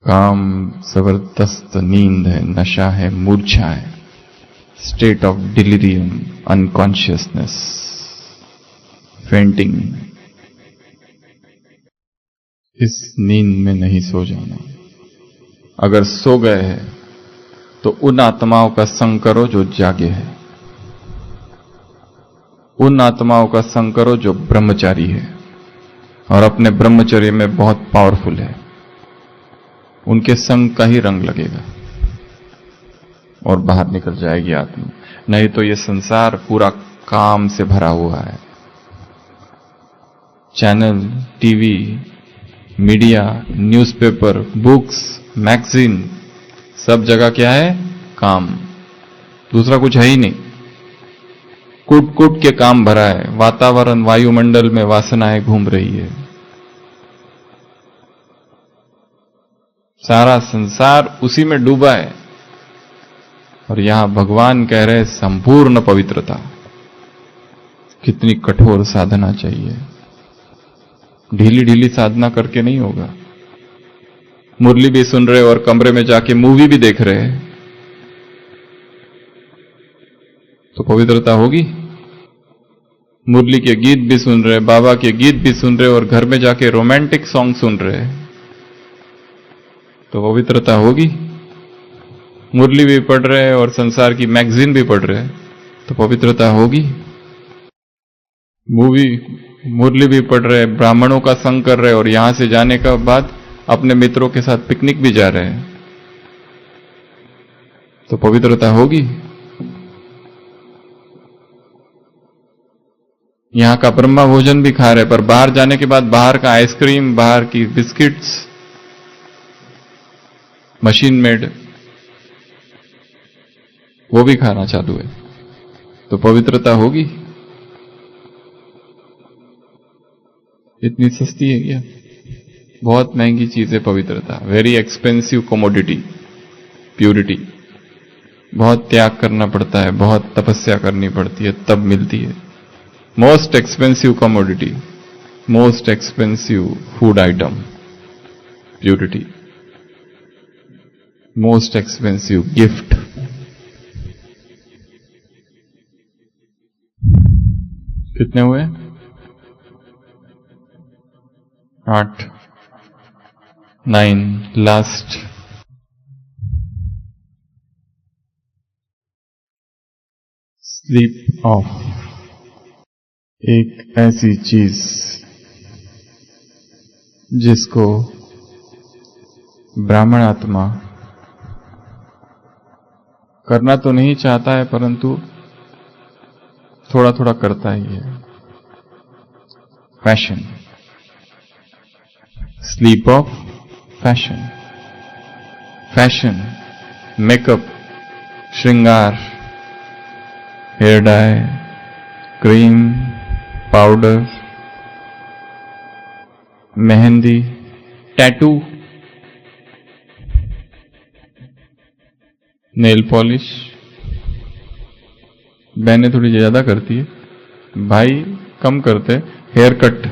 काम जबरदस्त नींद है, नशा है, मूर्छा है, state of delirium, unconsciousness, fainting. इस नींद में नहीं सो जाना। अगर सो गए हैं तो उन आत्माओं का संग करो जो जागे हैं, उन आत्माओं का संग करो जो ब्रह्मचारी है और अपने ब्रह्मचर्य में बहुत पावरफुल है। उनके संग का ही रंग लगेगा और बाहर निकल जाएगी आत्मा। नहीं तो ये संसार पूरा काम से भरा हुआ है। Channel, TV, media, newspaper, books, magazine, सब जगह क्या है? काम। दूसरा कुछ है ही नहीं। कूट कूट के काम भरा है। वातावरण, वायुमंडल में वासनाएं घूम रही है। सारा संसार उसी में डूबा है। और यहां भगवान कह रहे संपूर्ण पवित्रता। कितनी कठोर साधना चाहिए। ढीली ढीली साधना करके नहीं होगा। मुरली भी सुन रहे और कमरे में जाके मूवी भी देख रहे हैं तो पवित्रता होगी? मुरली के गीत भी सुन रहे, बाबा के गीत भी सुन रहे और घर में जाके रोमांटिक सॉन्ग सुन रहे तो पवित्रता होगी? मुरली भी पढ़ रहे और संसार की मैगजीन भी पढ़ रहे तो पवित्रता होगी? मुरली भी पढ़ रहे, ब्राह्मणों का संग कर रहे और यहां से जाने के बाद अपने मित्रों के साथ पिकनिक भी जा रहे हैं तो पवित्रता होगी? यहां का ब्रह्मा भोजन भी खा रहे पर बाहर जाने के बाद बाहर का आइसक्रीम, बाहर की बिस्किट्स, मशीन मेड, वो भी खाना चालू है तो पवित्रता होगी? इतनी सस्ती है क्या? बहुत महंगी चीज है पवित्रता। Very expensive commodity, purity. बहुत त्याग करना पड़ता है, बहुत तपस्या करनी पड़ती है, तब मिलती है। Most expensive commodity, most expensive food item, purity. Most expensive gift. कितने हुए? 8, 9, लास्ट। Sleep of. एक ऐसी चीज जिसको ब्राह्मण आत्मा करना तो नहीं चाहता है, परंतु थोड़ा थोड़ा करता ही है। Fashion, sleep of fashion. Fashion, makeup, श्रृंगार, hair dye, cream, powder, mehndi, tattoo, nail polish. बहनें थोड़ी ज्यादा करती है, भाई कम करते। Haircut,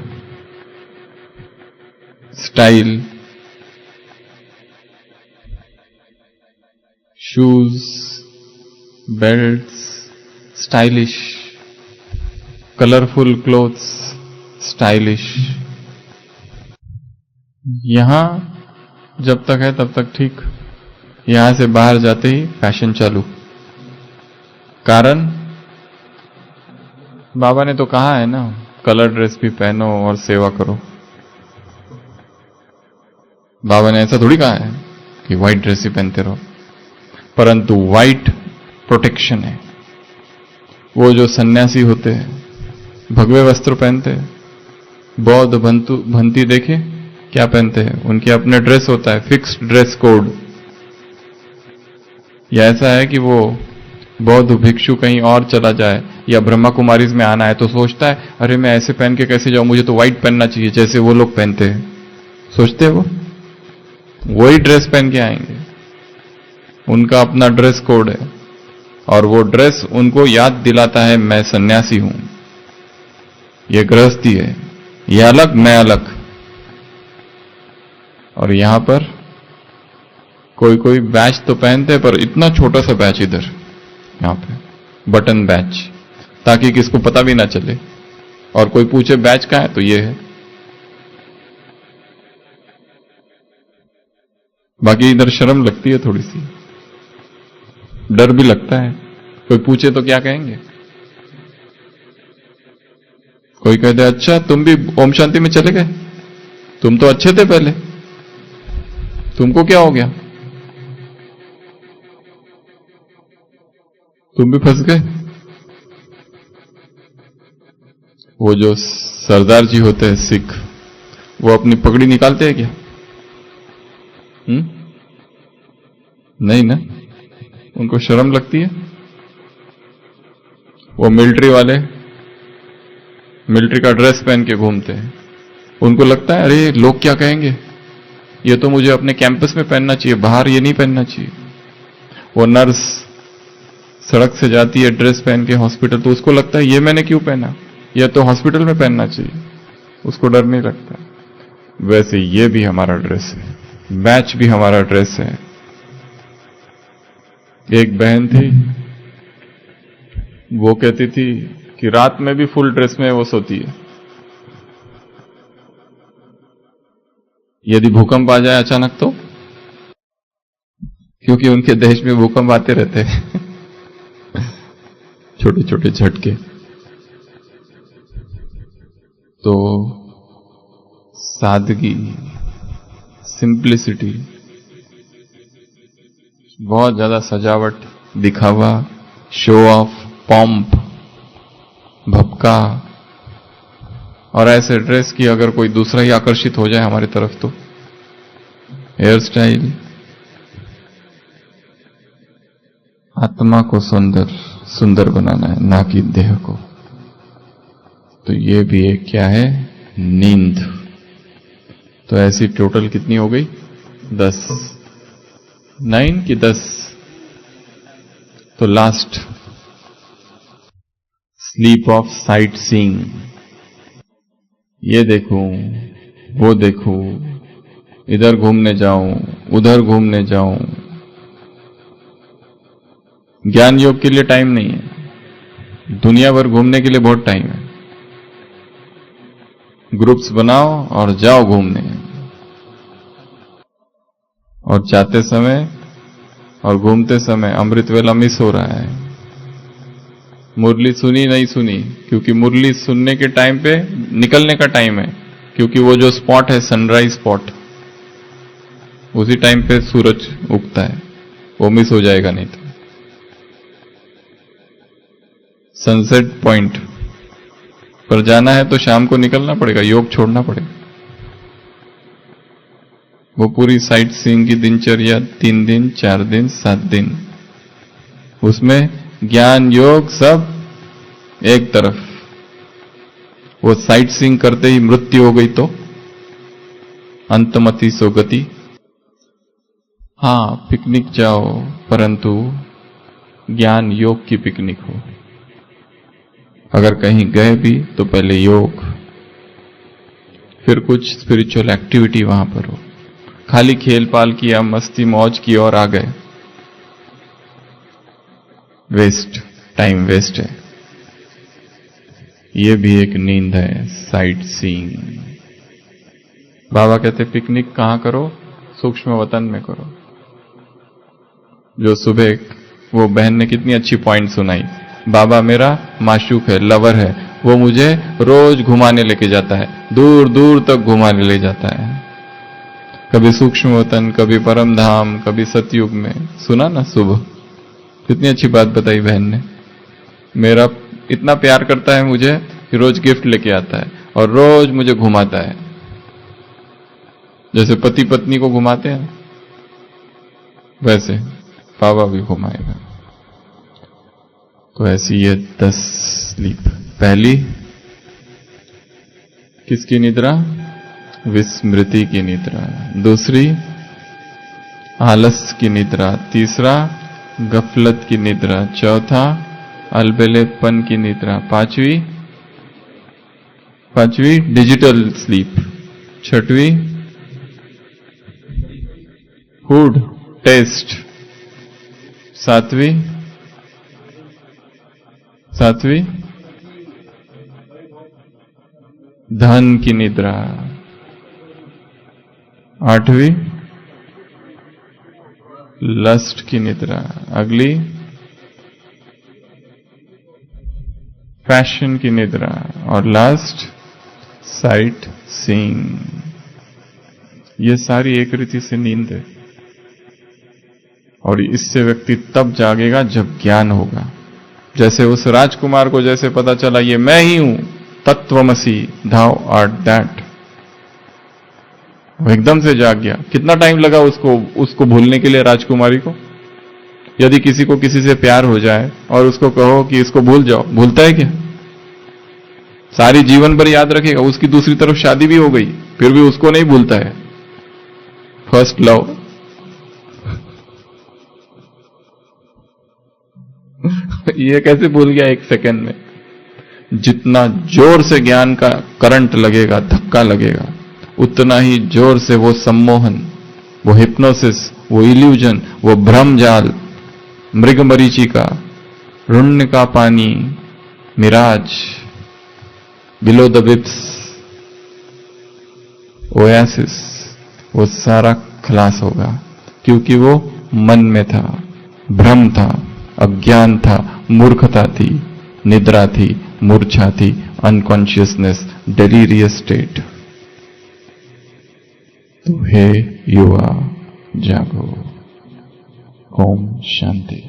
style, shoes, belts, stylish, colourful clothes, stylish. यहां जब तक है तब तक ठीक, यहां से बाहर जाते ही फैशन चालू। कारण बाबा ने तो कहा है ना, कलर ड्रेस भी पहनो और सेवा करो। बाबा ने ऐसा थोड़ी कहा है कि व्हाइट ड्रेस ही पहनते रहो, परंतु व्हाइट प्रोटेक्शन है। वो जो सन्यासी होते हैं भगवे वस्त्र पहनते हैं, बौद्ध भंती देखे क्या पहनते हैं, उनके अपने ड्रेस होता है, फिक्स्ड ड्रेस कोड। या ऐसा है कि वो बौद्ध भिक्षु कहीं और चला जाए या ब्रह्मा कुमारीज में आना है तो सोचता है अरे मैं ऐसे पहन के कैसे जाऊं, मुझे तो व्हाइट पहनना चाहिए जैसे वो लोग पहनते हैं। सोचते हैं वो वही ड्रेस पहन के आएंगे, उनका अपना ड्रेस कोड है और वो ड्रेस उनको याद दिलाता है मैं सन्यासी हूं, ये गृहस्थी है, ये अलग मैं अलग। और यहां पर कोई कोई बैच तो पहनते हैं, पर इतना छोटा सा बैच इधर यहां पे बटन बैच, ताकि किसको पता भी ना चले और कोई पूछे बैच कहां है तो ये है। बाकी इधर शर्म लगती है, थोड़ी सी डर भी लगता है, कोई पूछे तो क्या कहेंगे। कोई कहते अच्छा तुम भी ओम शांति में चले गए, तुम तो अच्छे थे पहले, तुमको क्या हो गया, तुम भी फंस गए। वो जो सरदार जी होते हैं सिख, वो अपनी पगड़ी निकालते हैं क्या? नहीं ना, उनको शर्म लगती है। वो मिलिट्री वाले मिलिट्री का ड्रेस पहन के घूमते हैं, उनको लगता है अरे लोग क्या कहेंगे, ये तो मुझे अपने कैंपस में पहनना चाहिए, बाहर ये नहीं पहनना चाहिए। वो नर्स सड़क से जाती है ड्रेस पहन के हॉस्पिटल, तो उसको लगता है ये मैंने क्यों पहना, यह तो हॉस्पिटल में पहनना चाहिए, उसको डर नहीं लगता। वैसे ये भी हमारा ड्रेस है, बैच भी हमारा ड्रेस है। एक बहन थी, वो कहती थी कि रात में भी फुल ड्रेस में वो सोती है, यदि भूकंप आ जाए अचानक तो, क्योंकि उनके देश में भूकंप आते रहते हैं छोटे छोटे झटके। तो सादगी, सिंप्लिसिटी, बहुत ज्यादा सजावट, दिखावा, शो ऑफ, पॉम्प, भपका, और ऐसे ड्रेस की अगर कोई दूसरा ही आकर्षित हो जाए हमारी तरफ तो हेयर स्टाइल। आत्मा को सुंदर बनाना है, ना कि देह को। तो ये भी एक क्या है, नींद। तो ऐसी टोटल कितनी हो गई, 10, 9 की 10। तो last sleep of sight seeing, ये देखूं, वो देखूं, इधर घूमने जाऊं, उधर घूमने जाऊं। ज्ञान योग के लिए टाइम नहीं है, दुनिया भर घूमने के लिए बहुत टाइम है। ग्रुप्स बनाओ और जाओ घूमने, और जाते समय और घूमते समय अमृत वेला मिस हो रहा है। मुरली सुनी नहीं सुनी, क्योंकि मुरली सुनने के टाइम पे निकलने का टाइम है, क्योंकि वो जो स्पॉट है सनराइज स्पॉट, उसी टाइम पे सूरज उगता है, वो मिस हो जाएगा नहीं तो। सनसेट पॉइंट पर जाना है तो शाम को निकलना पड़ेगा, योग छोड़ना पड़ेगा। वो पूरी साइट सीइंग की दिनचर्या 3 दिन 4 दिन 7 दिन, उसमें ज्ञान योग सब एक तरफ। वो साइट सीइंग करते ही मृत्यु हो गई तो अंतमति सो गति। हां, पिकनिक जाओ, परंतु ज्ञान योग की पिकनिक हो। अगर कहीं गए भी तो पहले योग, फिर कुछ स्पिरिचुअल एक्टिविटी वहां पर हो। खाली खेल पाल किया, मस्ती मौज की और आ गए, वेस्ट, टाइम वेस्ट है। ये भी एक नींद है, साइट सीइंग। बाबा कहते पिकनिक कहां करो? सूक्ष्म वतन में करो। जो सुबह वो बहन ने कितनी अच्छी पॉइंट सुनाई, बाबा मेरा माशूक है, लवर है, वो मुझे रोज घुमाने लेके जाता है, दूर दूर तक घुमाने ले जाता है। कभी सूक्ष्म वतन, कभी परम धाम, कभी सतयुग में। सुना ना सुबह, कितनी अच्छी बात बताई बहन ने। मेरा इतना प्यार करता है मुझे कि रोज गिफ्ट लेके आता है और रोज मुझे घुमाता है, जैसे पति पत्नी को घुमाते हैं वैसे बाबा भी घुमाएगा। तो ऐसी ये 10 स्लीप। पहली किसकी निद्रा? विस्मृति की निद्रा। दूसरी आलस की निद्रा। तीसरा गफलत की निद्रा। चौथा अलबेलेपन की निद्रा। पांचवी डिजिटल स्लीप। छठवीं फूड टेस्ट। सातवीं धन की निद्रा। आठवीं लस्ट की निद्रा। अगली फैशन की निद्रा। और लास्ट साइट सीइंग। ये सारी एक रीति से नींद है, और इससे व्यक्ति तब जागेगा जब ज्ञान होगा। जैसे उस राजकुमार को जैसे पता चला ये मैं ही हूं, तत्वमसी, thou art that, वो एकदम से जाग गया। कितना टाइम लगा उसको भूलने के लिए राजकुमारी को? यदि किसी को किसी से प्यार हो जाए और उसको कहो कि इसको भूल जाओ, भूलता है क्या? सारी जीवन भर याद रखेगा। उसकी दूसरी तरफ शादी भी हो गई, फिर भी उसको नहीं भूलता है। First love. ये कैसे भूल गया 1 सेकंड में? जितना जोर से ज्ञान का करंट लगेगा, धक्का लगेगा, उतना ही जोर से वो सम्मोहन, वो हिप्नोसिस, वो इल्यूजन, वो भ्रमजाल, मृगमरीचिका, रुण्य का पानी, mirage, below the whips, oasis, वो सारा खलास होगा। क्योंकि वो मन में था, भ्रम था, अज्ञान था, मूर्खता थी, निद्रा थी, मूर्छा थी, अनकॉन्शियसनेस, डेलीरियस स्टेट। तो हे युवा, जागो। ओम शांति।